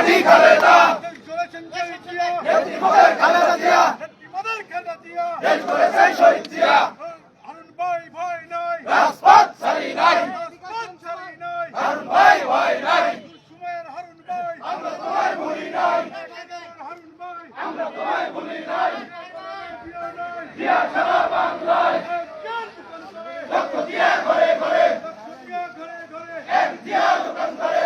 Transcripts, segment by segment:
মাটি খালেদা চলেছেন শহীদ জিয়া নেত্রী মোদের খালেদা জিয়া মোদের খালেদা জিয়া দেশ করেছে শহীদ জিয়া হারুন ভাই ভয় নাই রাজপথ ছাড়ি নাই রাজপথ ছাড়ি নাই হারুন ভাই ভয় নাই সময়ের হারুন ভাই আমরা তোমায় ভুলি নাই হারুন ভাই আমরা তোমায় ভুলি নাই জিয়া নাই জিয়া সারা বাংলায় রক্ত দিয়া ঘরে ঘরে জিয়া ঘরে ঘরে এক জিয়া দোকান করে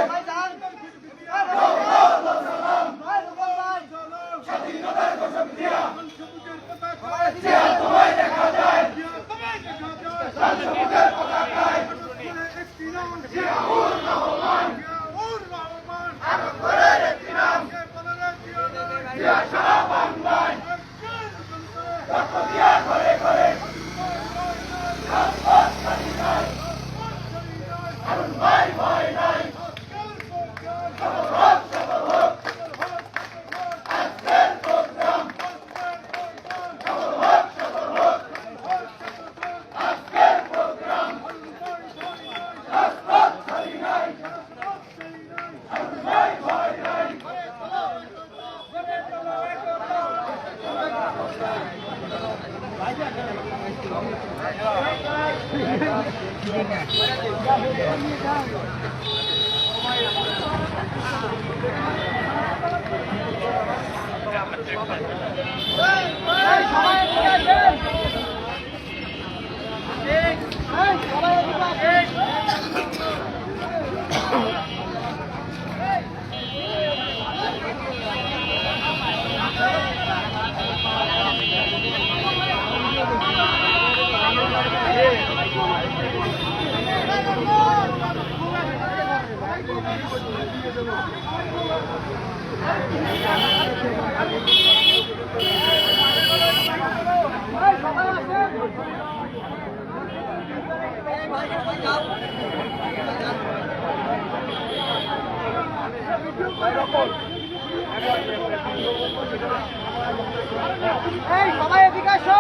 স্বাধীনতার ঘোষক দিয়া সবুজের পতাকা জিয়া তোমায় দেখা যায় জিয়া তোমায় দেখা যায় লাল সবুজের পতাকায় একটি নাম জিয়াউর রহমান জিয়াউর রহমান আটক করে একটি নাম কে বলে রে জিয়া নাই জিয়া সারা বাংলায় একজন করে রক্ত দিয়া ঘরে ঘরে রাজপথ ছাড়ি নাই হারুন ভাই ভয় নাই সফল হোক আজকের প্রোগ্রাম সফল হোক আজকের প্রোগ্রাম রাজপথ ছাড়ি নাই হারুন ভাই ভয় নাই সবাই এদিকে আসো।